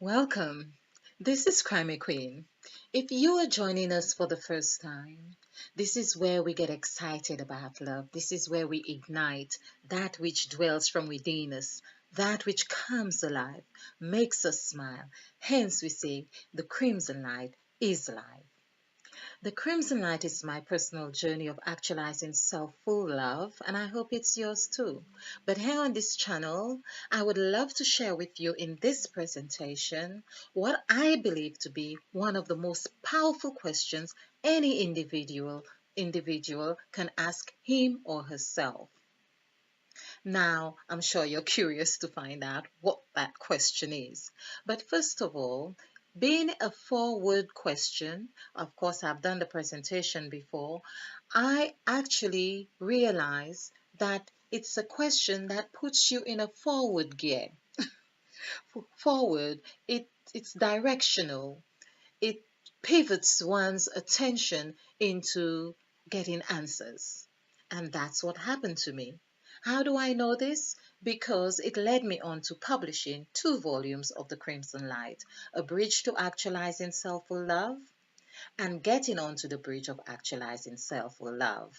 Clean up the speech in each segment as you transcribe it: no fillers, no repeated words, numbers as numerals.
Welcome. This is Crime Queen. If you are joining us for the first time, this is where we get excited about love. This is where we ignite that which dwells from within us, that which comes alive, makes us smile. Hence, we say the crimson light is life. The Crimson Light is my personal journey of actualizing self-full love, and I hope it's yours too. But here on this channel, I would love to share with you in this presentation what I believe to be one of the most powerful questions any individual can ask him or herself. Now, I'm sure you're curious to find out what that question is. But first of all, being a four-word question, of course, I've done the presentation before, I actually realize that it's a question that puts you in a forward gear. Forward, it's directional. It pivots one's attention into getting answers. And that's what happened to me. How do I know this? Because it led me on to publishing 2 volumes of The Crimson Light, A Bridge to Actualizing Self-Will Love, and Getting Onto the Bridge of Actualizing Self-Will Love.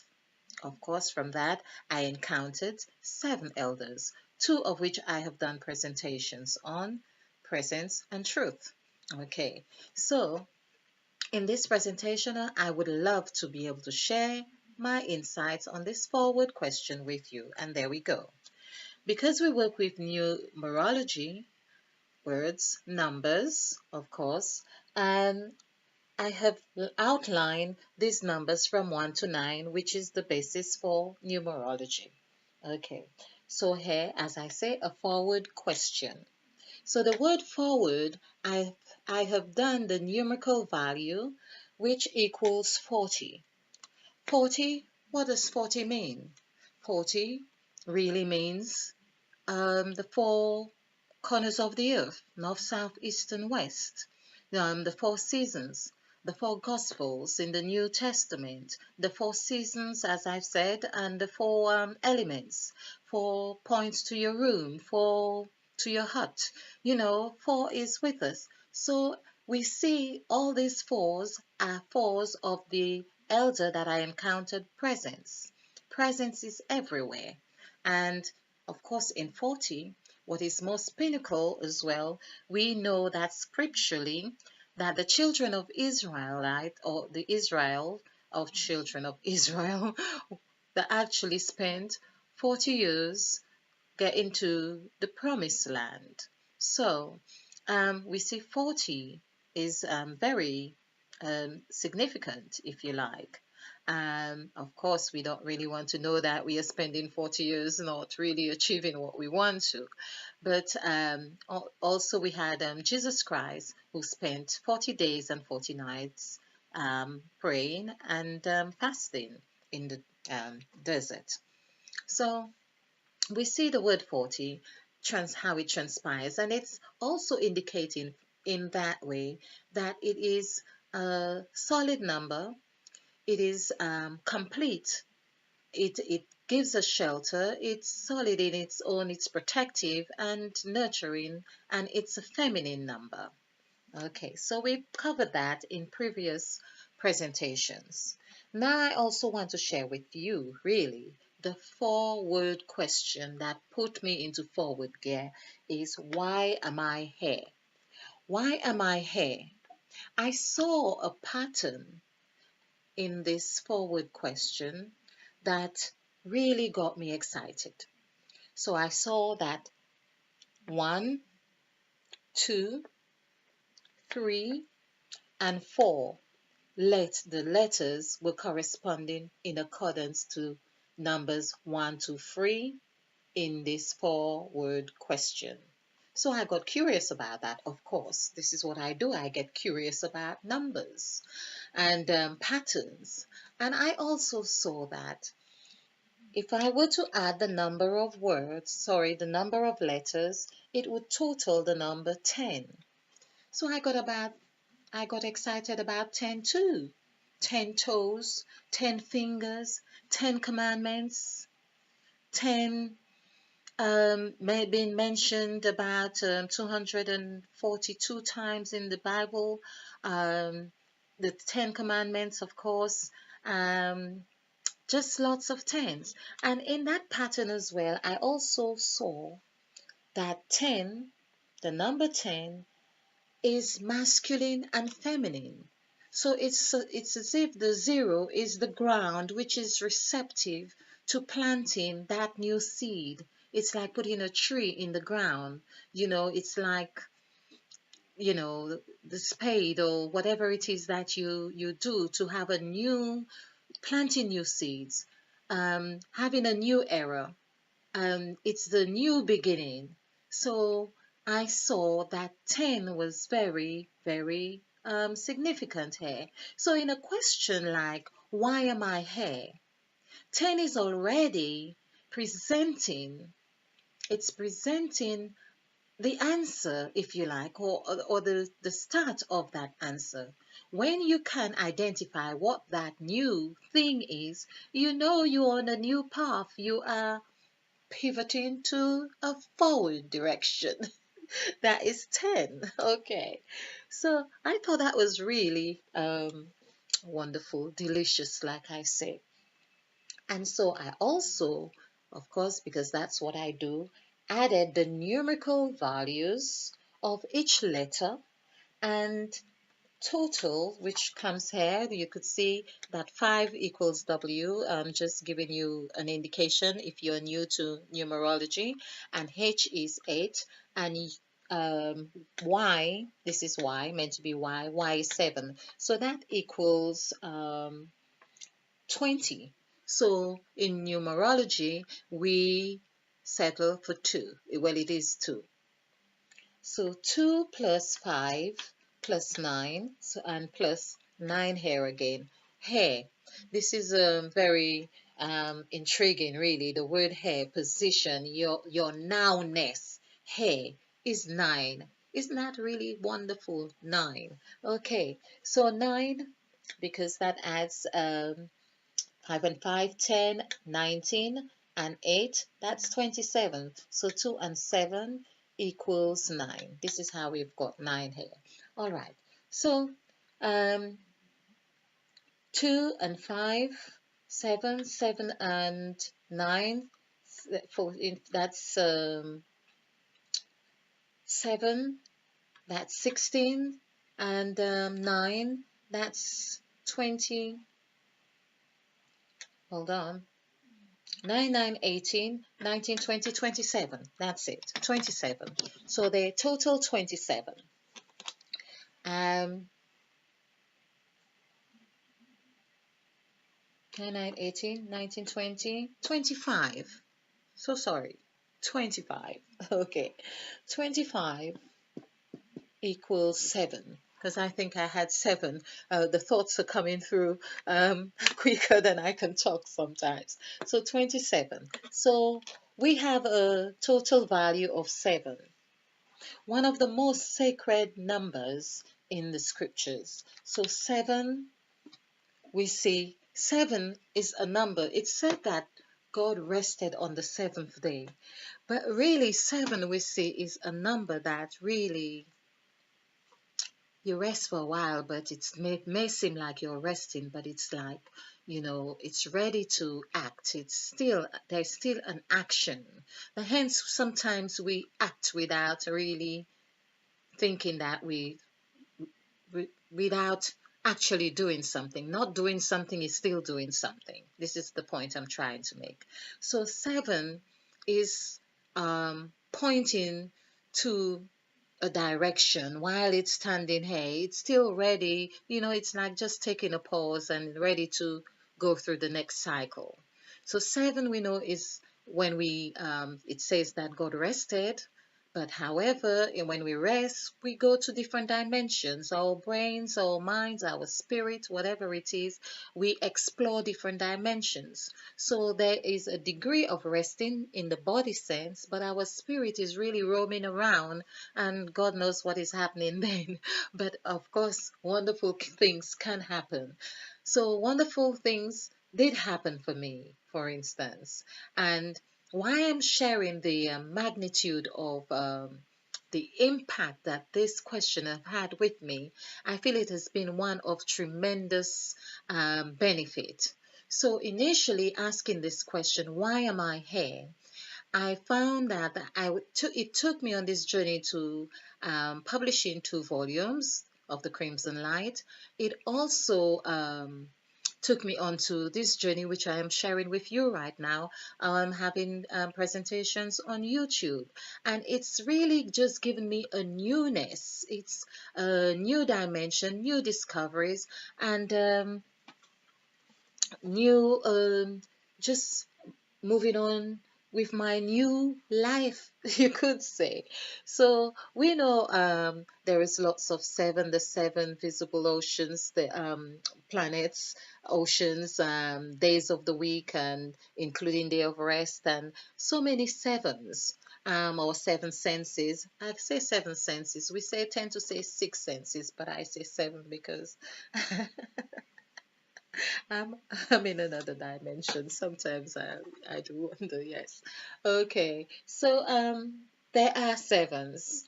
Of course, from that, I encountered 7 elders, 2 of which I have done presentations on, presence and truth. Okay, so in this presentation, I would love to be able to share my insights on this forward question with you. And there we go. Because we work with numerology, words, numbers, of course, and I have outlined these numbers from 1 to 9, which is the basis for numerology. Okay, so here, as I say, a forward question. So the word forward, I have done the numerical value, which equals 40. 40, what does 40 mean? 40 really means the 4 corners of the earth, north, south, east, and west, the 4 seasons, the 4 Gospels in the New Testament, the 4 seasons, as I've said, and the 4 elements, 4 points to your room, 4 to your hut. 4 is with us. So we see all these fours are fours of the elder that I encountered presence. Presence is everywhere. And of course, in 40, what is most pinnacle as well, we know that scripturally that the children of Israelite or the Israel of children of Israel that actually spent 40 years getting to the promised land. So we see 40 is very significant, if you like. Of course, we don't really want to know that we are spending 40 years not really achieving what we want to. But also, we had Jesus Christ, who spent 40 days and 40 nights praying and fasting in the desert. So we see the word 40, how it transpires, and it's also indicating in that way that it is a solid number. It is complete. It gives us shelter. It's solid in its own. It's protective and nurturing, and it's a feminine number. Okay, so we covered that in previous presentations. Now I also want to share with you really the forward question that put me into forward gear is, why am I here? Why am I here? I saw a pattern in this forward question that really got me excited. So I saw that 1, 2, 3, and 4 the letters were corresponding in accordance to numbers 1 to 3 in this forward question. So I got curious about that, of course. This is what I do. I get curious about numbers and patterns. And I also saw that if I were to add the number of the number of letters, it would total the number 10. So I got excited about 10 too. 10 toes, 10 fingers, 10 commandments, 10 may been mentioned about 242 times in the Bible. Um, the Ten Commandments, of course. Um, just lots of tens. And in that pattern as well, I also saw that 10, the number 10, is masculine and feminine. So it's as if the zero is the ground which is receptive to planting that new seed. It's like putting a tree in the ground. It's like, the spade or whatever it is that you do to have a new, planting new seeds, having a new era. It's the new beginning. So I saw that 10 was very, very significant here. So in a question like, why am I here? 10 is already presenting, it's presenting the answer, if you like, or the start of that answer. When you can identify what that new thing is, you know you're on a new path. You are pivoting to a forward direction. That is 10. Okay. So I thought that was really wonderful, delicious, like I say. And so I also, of course, because that's what I do, added the numerical values of each letter and total, which comes here. You could see that 5 equals W. Just giving you an indication if you're new to numerology. And H is 8. And Y, this is Y, meant to be Y is 7. So that equals 20. So in numerology, we settle for 2. Well, it is 2. So 2 plus 5 plus 9, so, and plus 9 here again. Hair. This is very intriguing, really. The word hair, position, your nounness. Hair is 9. Isn't that really wonderful? 9. Okay, so 9, because that adds 5 and 5, 10, 19, and 8, that's 27. So 2 and 7 equals 9. This is how we've got 9 here. All right. So um, 2 and 5, 7, 7 and 9, that's 7, that's 16, and 9, that's 20. Hold on. 9, 9, 18, 19, 20, 27. That's it. 27. So they total 27. Um, 9, 9, 18, 19, 20, 25. So sorry. 25. Okay. 25 equals 7. Because I think I had 7. The thoughts are coming through quicker than I can talk sometimes. So 27. So we have a total value of 7. One of the most sacred numbers in the scriptures. So 7, we see 7 is a number. It's said that God rested on the seventh day. But really, 7 we see is a number that really you rest for a while, but may seem like you're resting, but it's like, it's ready to act. There's still an action. And hence, sometimes we act without really thinking that without actually doing something. Not doing something is still doing something. This is the point I'm trying to make. So 7 is pointing to a direction while it's standing here. It's still ready. It's like just taking a pause and ready to go through the next cycle. So 7 we know is when it says that God rested. But however, when we rest, we go to different dimensions. Our brains, our minds, our spirit, whatever it is, we explore different dimensions. So there is a degree of resting in the body sense, but our spirit is really roaming around, and God knows what is happening then. But of course, wonderful things can happen. So wonderful things did happen for me, for instance. And why I'm sharing the magnitude of the impact that this question have had with me. I feel it has been one of tremendous benefit. So initially asking this question, why am I here? I found that it took me on this journey to publishing 2 volumes of The Crimson Light. It also took me onto this journey, which I am sharing with you right now. I'm having presentations on YouTube, and it's really just given me a newness. It's a new dimension, new discoveries, and new just moving on with my new life, you could say. So we know there is lots of seven, the 7 visible oceans, the planets, oceans, days of the week, and including day of rest, and so many sevens. Or 7 senses. I say 7 senses. We say tend to say 6 senses, but I say 7 because I'm I'm in another dimension. Sometimes I do wonder, yes. Okay. So there are sevens.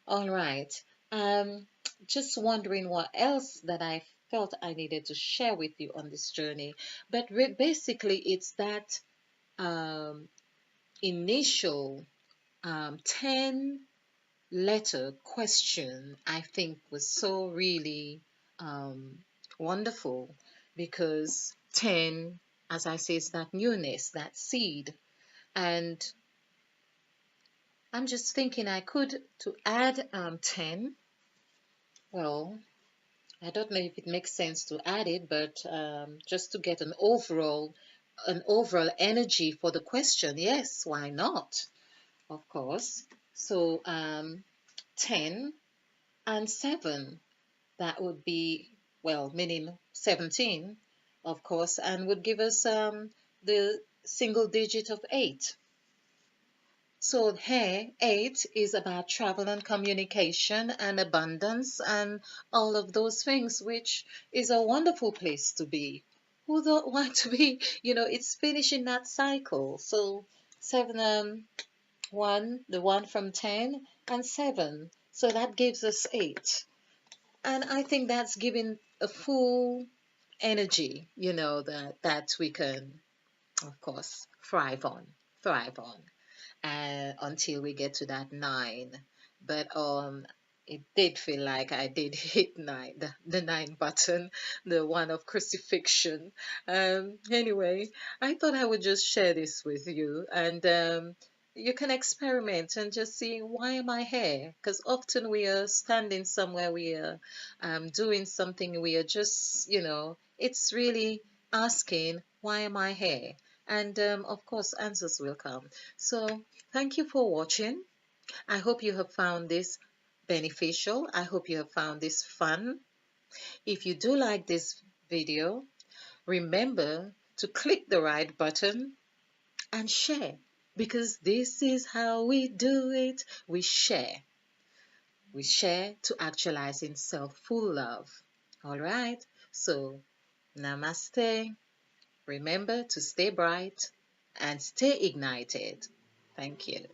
All right. Um just wondering what else that I felt I needed to share with you on this journey. But basically it's that um initial 10 letter question, I think was so really um, wonderful because 10, as I say, is that newness, that seed. And I'm just thinking I could to add 10. Well, I don't know if it makes sense to add it, but just to get an overall energy for the question. Yes, why not? Of course. So 10 and 7. That would be, well, meaning 17, of course, and would give us the single digit of 8. So here, 8 is about travel and communication and abundance and all of those things, which is a wonderful place to be. Who don't want to be? It's finishing that cycle. So 7, 1, the 1 from 10, and 7. So that gives us 8. And I think that's giving a full energy, that we can, of course, thrive on, until we get to that 9. But it did feel like I did hit 9, the 9 button, the one of crucifixion. Anyway, I thought I would just share this with you, and you can experiment and just see, why am I here? Because often we are standing somewhere, we are doing something, we are just, it's really asking, why am I here? And of course, answers will come. So, thank you for watching. I hope you have found this beneficial. I hope you have found this fun. If you do like this video, remember to click the right button and share, because this is how we do it. We share. We share to actualizing self-full love. All right. So, namaste. Remember to stay bright and stay ignited. Thank you.